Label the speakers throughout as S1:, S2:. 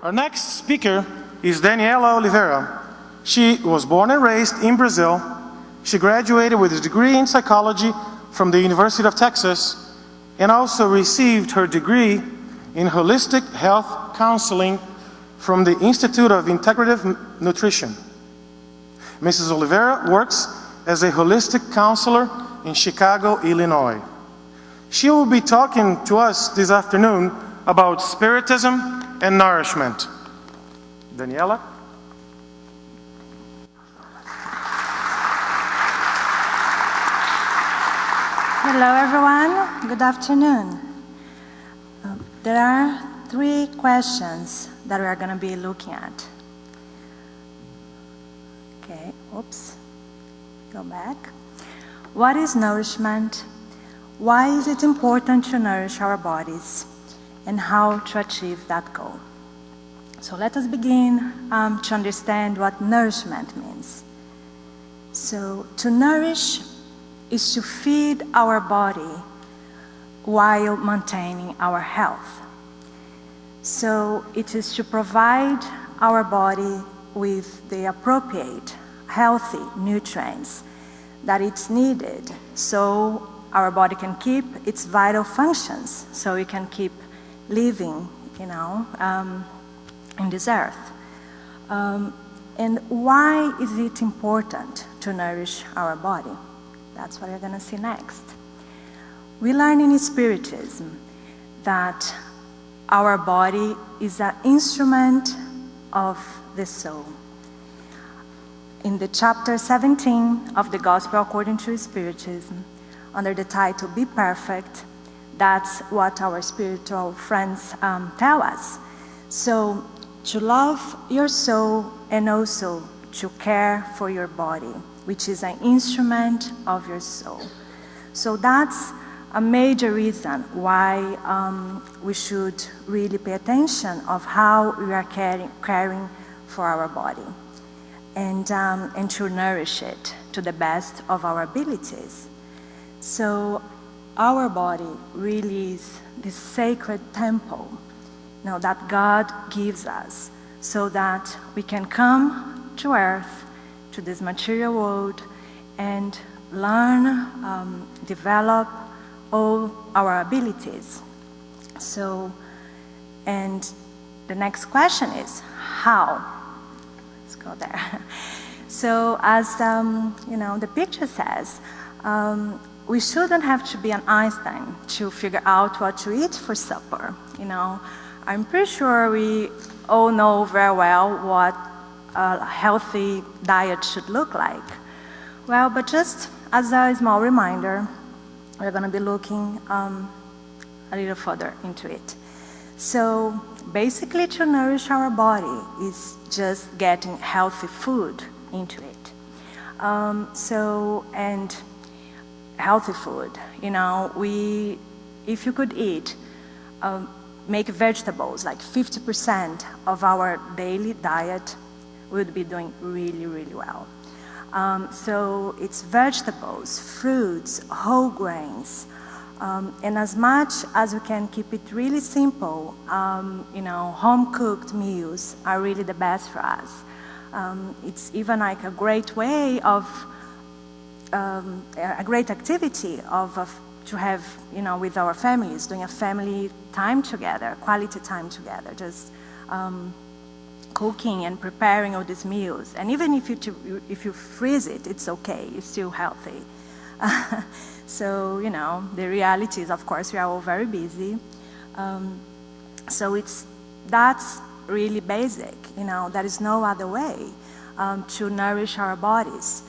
S1: Our next speaker is Daniela Oliveira. She was born and raised in Brazil. She graduated with a degree in psychology from the University of Texas and also received her degree in holistic health counseling from the Institute of Integrative Nutrition. Mrs. Oliveira works as a holistic counselor in Chicago, Illinois. She will be talking to us this afternoon about Spiritism and Nourishment. Daniela?
S2: Hello everyone, good afternoon. There are 3 questions that we are going to be looking at. Okay, oops, go back. What is nourishment? Why is it important to nourish our bodies? And how to achieve that goal? So let us begin to understand what nourishment means. So to nourish is to feed our body while maintaining our health. So it is to provide our body with the appropriate, healthy nutrients that it's needed so our body can keep its vital functions, so we can keep living, in this earth. And why is it important to nourish our body? That's what we're going to see next. We learn in Spiritism that our body is an instrument of the soul. In the chapter 17 of the Gospel according to Spiritism, under the title Be Perfect, that's what our spiritual friends tell us. So, to love your soul and also to care for your body, which is an instrument of your soul. So that's a major reason why we should really pay attention of how we are caring for our body and to nourish it to the best of our abilities. So our body really is this sacred temple that God gives us so that we can come to earth, to this material world, and learn, develop all our abilities. So, and the next question is, how? Let's go there. So, as the picture says, we shouldn't have to be an Einstein to figure out what to eat for supper. I'm pretty sure we all know very well what a healthy diet should look like. Well, but just as a small reminder, we're going to be looking a little further into it. So basically, to nourish our body is just getting healthy food into it. And healthy food, if you could eat, make vegetables, like 50% of our daily diet, we would be doing really, really well. So it's vegetables, fruits, whole grains, and as much as we can keep it really simple, home-cooked meals are really the best for us. It's even like a great way of, a great activity to have, with our families, doing a family time together, quality time together, just cooking and preparing all these meals. And even if you freeze it, it's okay, it's still healthy. So, the reality is, of course, we are all very busy. So that's really basic, there is no other way to nourish our bodies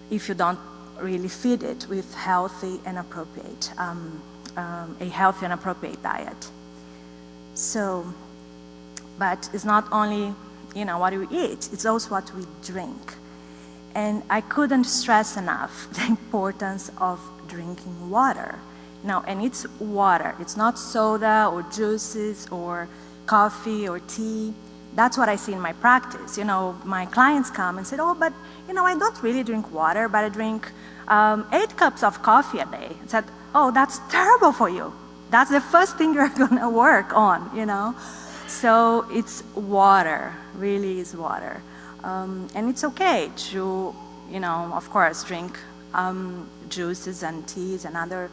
S2: if you don't really feed it with healthy and appropriate, a healthy and appropriate diet. So, but it's not only, what we eat, it's also what we drink. And I couldn't stress enough the importance of drinking water. And it's water, it's not soda or juices or coffee or tea. That's what I see in my practice. My clients come and say, oh, but, I don't really drink water, but I drink 8 cups of coffee a day. I said, oh, that's terrible for you. That's the first thing you're gonna work on, So it's water, really is water. And it's okay to, of course, drink juices and teas and other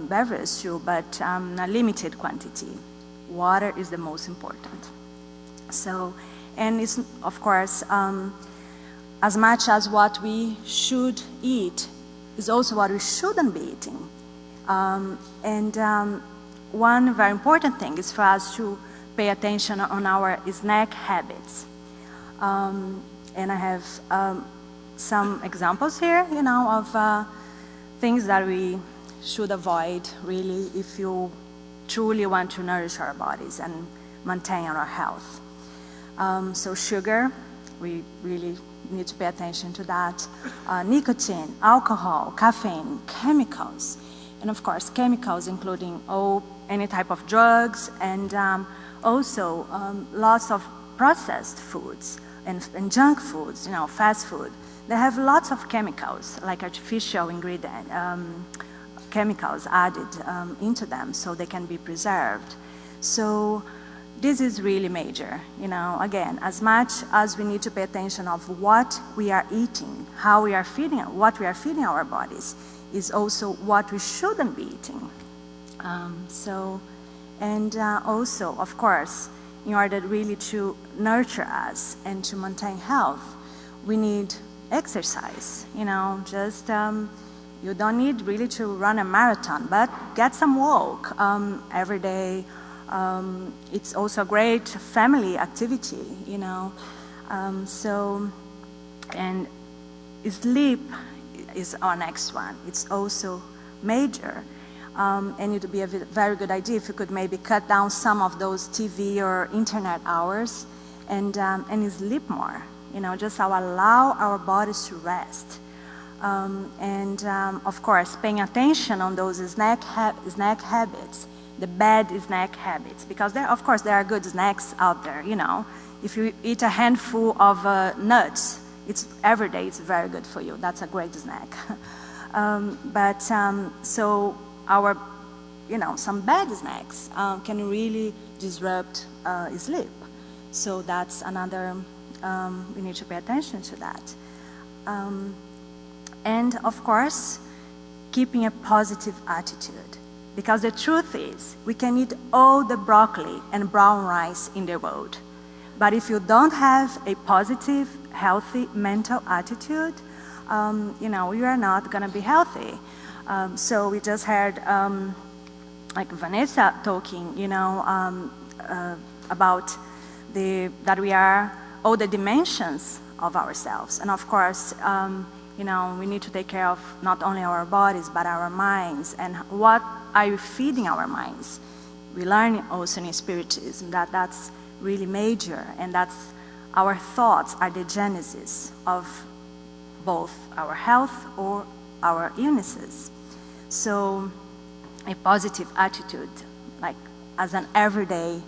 S2: beverages too, but a limited quantity. Water is the most important. So, and it's, of course, as much as what we should eat is also what we shouldn't be eating. One very important thing is for us to pay attention on our snack habits. And I have some examples here, of things that we should avoid, really, if you truly want to nourish our bodies and maintain our health. So sugar, we really need to pay attention to that. Nicotine, alcohol, caffeine, chemicals, and of course chemicals including any type of drugs, and also lots of processed foods and junk foods, fast food. They have lots of chemicals, like artificial ingredient, chemicals added into them so they can be preserved. So this is really major, again, as much as we need to pay attention of what we are eating, how we are feeding, what we are feeding our bodies, is also what we shouldn't be eating. Also, of course, in order really to nurture us and to maintain health, we need exercise, you don't need really to run a marathon, but get some walk every day. It's also a great family activity, and sleep is our next one. It's also major, and it would be a very good idea if you could maybe cut down some of those TV or internet hours and sleep more, just allow our bodies to rest. Of course, paying attention on those snack habits, the bad snack habits, because there are good snacks out there. If you eat a handful of nuts, every day it's very good for you. That's a great snack. So our, some bad snacks can really disrupt sleep. So that's another. We need to pay attention to that. And of course, keeping a positive attitude. Because the truth is, we can eat all the broccoli and brown rice in the world. But if you don't have a positive, healthy mental attitude, you are not going to be healthy. So we just heard, like Vanessa talking, about that we are all the dimensions of ourselves. And of course, we need to take care of not only our bodies, but our minds. And what are you feeding our minds? We learn also in Spiritism that that's really major, and that's our thoughts are the genesis of both our health or our illnesses. So a positive attitude, like as an everyday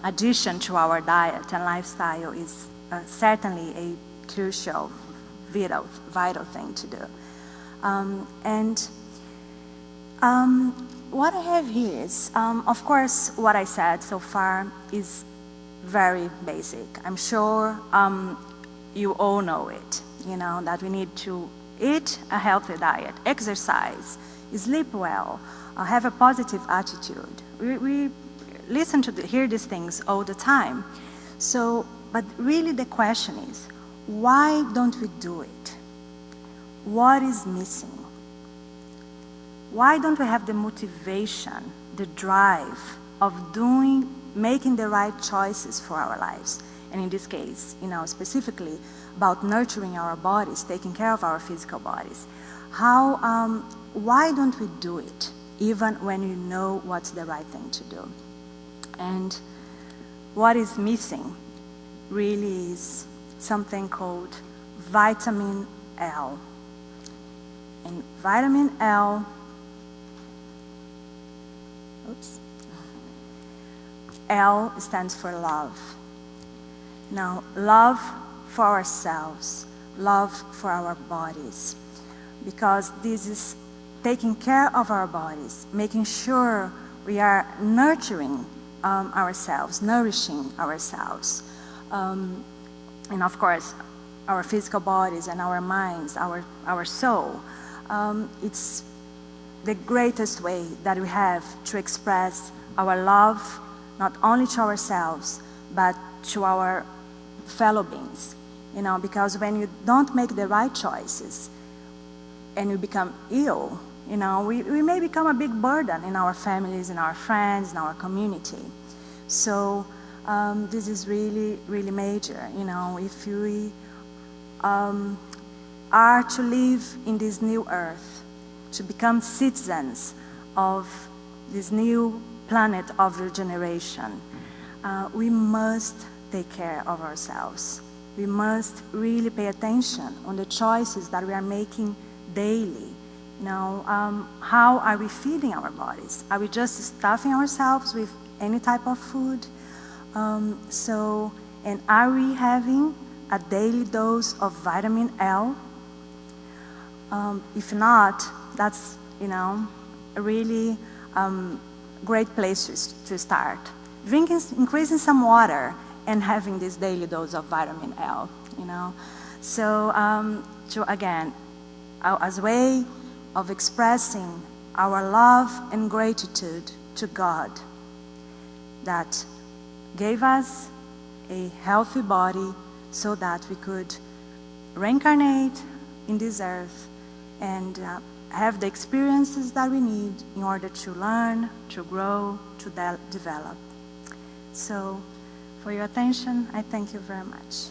S2: addition to our diet and lifestyle, is certainly a crucial, vital thing to do. What I have here is, of course, what I said so far is very basic. I'm sure you all know it, that we need to eat a healthy diet, exercise, sleep well, have a positive attitude. We listen to hear these things all the time. So, but really the question is, why don't we do it? What is missing? Why don't we have the motivation, the drive of making the right choices for our lives? And in this case, specifically about nurturing our bodies, taking care of our physical bodies. Why don't we do it, even when you know what's the right thing to do? And what is missing really is something called vitamin L. And vitamin L, L stands for love. Now, love for ourselves, love for our bodies, because this is taking care of our bodies, making sure we are nurturing ourselves, nourishing ourselves. And of course, our physical bodies and our minds, our soul. It's the greatest way that we have to express our love, not only to ourselves, but to our fellow beings. You know, because when you don't make the right choices and you become ill, you know, we may become a big burden in our families, in our friends, in our community. So this is really, really major. You know, if we are to live in this new earth, to become citizens of this new planet of regeneration, we must take care of ourselves. We must really pay attention on the choices that we are making daily. You know, how are we feeding our bodies? Are we just stuffing ourselves with any type of food? And are we having a daily dose of vitamin L? If not, that's, you know, a really great place to start. Increasing some water and having this daily dose of vitamin L, you know. So, again, as a way of expressing our love and gratitude to God that gave us a healthy body so that we could reincarnate in this earth and have the experiences that we need in order to learn, to grow, to develop. So, for your attention, I thank you very much.